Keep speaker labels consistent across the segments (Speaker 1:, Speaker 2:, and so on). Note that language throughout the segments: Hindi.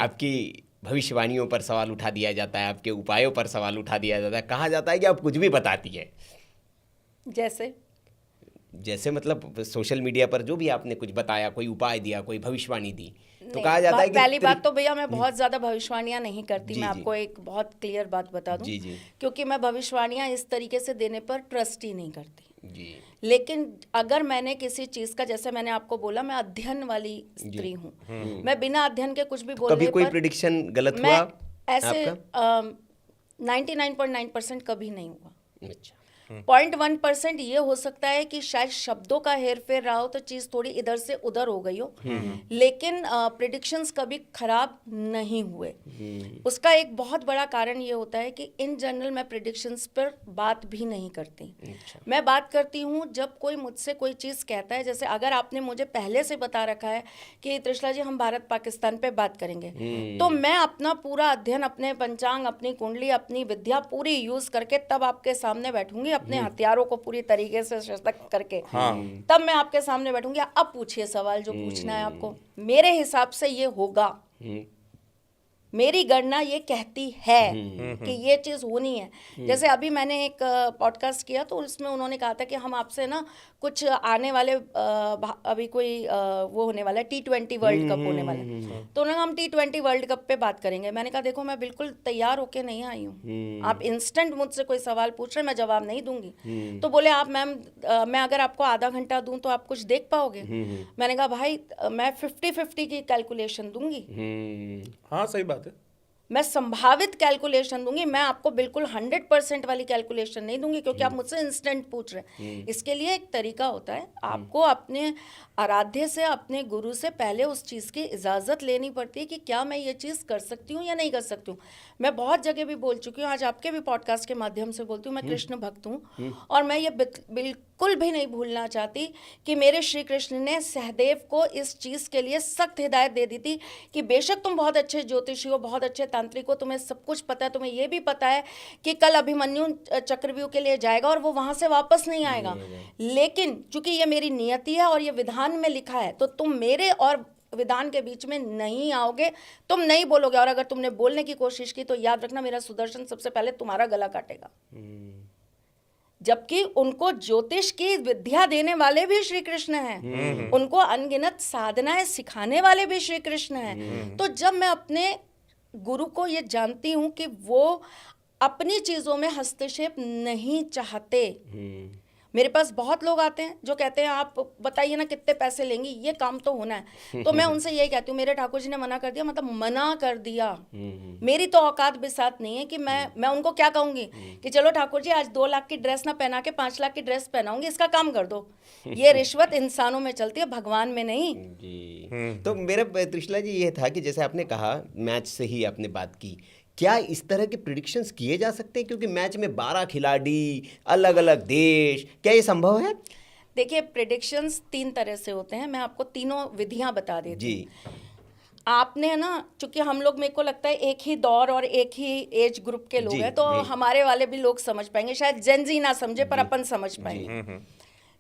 Speaker 1: आपकी भविष्यवाणियों पर सवाल उठा दिया जाता है, आपके उपायों पर सवाल उठा दिया जाता है, कहा जाता है कि आप कुछ भी बताती है। जैसे मतलब सोशल मीडिया पर जो भी आपने कुछ बताया, कोई उपाय दिया, कोई भविष्यवाणी दी, तो कहा जाता है कि
Speaker 2: पहली बात तो भैया मैं बहुत ज्यादा भविष्यवाणियां नहीं करती। मैं आपको एक बहुत क्लियर बात बता दूं,
Speaker 1: जी।
Speaker 2: क्योंकि मैं भविष्यवाणियां इस तरीके से देने पर ट्रस्ट ही नहीं करती
Speaker 1: जी।
Speaker 2: लेकिन अगर मैंने किसी चीज का, जैसे मैंने आपको बोला, मैं अध्ययन वाली स्त्री हूँ, मैं बिना अध्ययन के कुछ भी बोलने
Speaker 1: कभी कोई
Speaker 2: पर
Speaker 1: प्रेडिक्शन गलत
Speaker 2: मैं
Speaker 1: हुआ
Speaker 2: ऐसे
Speaker 1: आपका?
Speaker 2: 99.9% कभी नहीं हुआ।
Speaker 1: अच्छा।
Speaker 2: 0.1% ये हो सकता है कि शायद शब्दों का हेर फेर रहा हो तो चीज थोड़ी इधर से उधर हो गई हो, लेकिन प्रिडिक्शंस कभी खराब नहीं हुए। उसका एक बहुत बड़ा कारण ये होता है कि इन जनरल मैं प्रिडिक्शंस पर बात भी नहीं करती।
Speaker 1: अच्छा।
Speaker 2: मैं बात करती हूँ जब कोई मुझसे कोई चीज़ कहता है, जैसे अगर आपने मुझे पहले से बता रखा है कि त्रिशला जी हम भारत पाकिस्तान पे बात करेंगे, तो मैं अपना पूरा अध्ययन, अपने पंचांग, अपनी कुंडली, अपनी विद्या पूरी यूज करके तब आपके सामने बैठूंगी, अपने हथियारों को पूरी तरीके से सशक्त करके। तब मैं आपके सामने बैठूंगी। अब पूछिए सवाल जो पूछना है आपको। मेरे हिसाब से ये होगा, मेरी गणना ये कहती है कि ये चीज़ होनी है। जैसे अभी मैंने एक पॉडकास्ट किया तो उसमें उन्होंने कहा था कि हम आपसे ना कुछ आने वाले अभी कोई वो होने वाला है, T20 वर्ल्ड कप होने वाला है, तो उन्होंने हम T20 वर्ल्ड कप पे बात करेंगे। मैंने कहा देखो मैं बिल्कुल तैयार होके नहीं आई हूँ, आप इंस्टेंट मुझसे कोई सवाल पूछ रहे, मैं जवाब नहीं दूंगी। तो बोले आप मैम, मैं अगर आपको आधा घंटा दूं तो आप कुछ देख पाओगे? मैंने कहा भाई मैं 50-50 की कैलकुलेशन दूंगी।
Speaker 3: हाँ सही बात है।
Speaker 2: मैं संभावित कैलकुलेशन दूंगी, मैं आपको बिल्कुल 100% वाली कैलकुलेशन नहीं दूंगी, क्योंकि आप मुझसे इंस्टेंट पूछ रहे हैं। इसके लिए एक तरीका होता है, आपको अपने आराध्य से, अपने गुरु से पहले उस चीज़ की इजाज़त लेनी पड़ती है कि क्या मैं ये चीज़ कर सकती हूँ या नहीं कर सकती हूँ। मैं बहुत जगह भी बोल चुकी हूँ, आज आपके भी पॉडकास्ट के माध्यम से बोलती हूँ, मैं कृष्ण भक्त हूँ और मैं ये बिल्कुल भी नहीं भूलना चाहती कि मेरे श्री कृष्ण ने सहदेव को इस चीज़ के लिए सख्त हिदायत दे दी थी कि बेशक तुम बहुत अच्छे ज्योतिषी हो, बहुत अच्छे तांत्रिक हो, तुम्हें सब कुछ पता है, तुम्हें ये भी पता है कि कल अभिमन्यु चक्रव्यूह के लिए जाएगा और वो वहाँ से वापस नहीं आएगा, लेकिन चूंकि ये मेरी नियति है और ये विधान में लिखा है, तो तुम मेरे और विधान के बीच में नहीं आओगे, तुम नहीं बोलोगे, और अगर तुमने बोलने की कोशिश की तो याद रखना मेरा सुदर्शन सबसे पहले तुम्हारा गला काटेगा। जबकि उनको ज्योतिष की विद्या देने वाले भी श्री कृष्ण हैं, उनको अनगिनत साधनाएं सिखाने वाले भी श्री कृष्ण हैं। तो जब मैं अपने गुरु को ये जानती हूं कि वो अपनी चीजों में हस्तक्षेप नहीं चाहते, मेरे पास बहुत लोग आते हैं जो कहते हैं आप बताइए ना कितने पैसे लेंगी, ये काम तो होना है। तो मैं उनसे यही कहती हूँ, मेरे ठाकुर जी ने मना कर दिया, मतलब मना कर दिया। मेरी तो औकात बिसात नहीं है कि मैं उनको क्या कहूँगी कि चलो ठाकुर जी आज 2 लाख की ड्रेस ना पहना के 5 लाख की ड्रेस पहनाऊंगी, इसका काम कर दो। ये रिश्वत इंसानों में चलती है, भगवान में नहीं।
Speaker 1: जी। तो मेरा त्रिशला जी ये था कि जैसे आपने कहा मैच से ही आपने बात की, क्या इस तरह के प्रिडिक्शंस किए जा सकते हैं? क्योंकि मैच में 12 खिलाड़ी, अलग अलग देश, क्या ये संभव है?
Speaker 2: देखिए प्रिडिक्शंस 3 तरह से होते हैं, मैं आपको तीनों विधियां बता देती हूँ। आपने ना, चूंकि हम लोग, मेरे को लगता है एक ही दौर और एक ही एज ग्रुप के लोग हैं, तो हमारे वाले भी लोग समझ पाएंगे, शायद जेनजी ना समझे पर अपन समझ पाएंगे।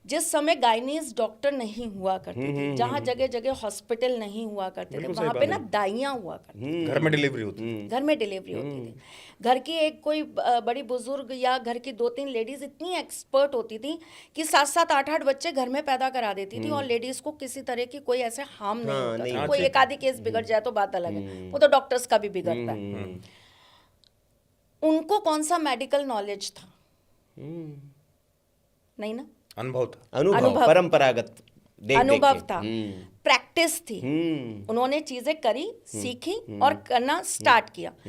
Speaker 2: जिस समय गायनीज डॉक्टर नहीं हुआ करते थे, जहाँ जगह जगह हॉस्पिटल नहीं हुआ करते थे, वहाँ पे ना दाइयाँ हुआ करती थी,
Speaker 3: घर में डिलीवरी होती थी,
Speaker 2: घर में डिलीवरी होती थी। घर की एक कोई बड़ी बुजुर्ग या घर की 2-3 लेडीज इतनी एक्सपर्ट होती थी कि 7-7 8-8 बच्चे घर में पैदा करा देती थी और लेडीज को किसी तरह की कोई ऐसे हार्म नहीं होता था। कोई एक आधी केस बिगड़ जाए तो बात अलग है, वो तो डॉक्टर्स का भी बिगड़ता है। उनको कौन सा मेडिकल नॉलेज था? नहीं ना,
Speaker 1: अनुभव परंपरागत
Speaker 2: अनुभव था, प्रैक्टिस थी। उन्होंने चीजें करी, सीखी और करना स्टार्ट किया।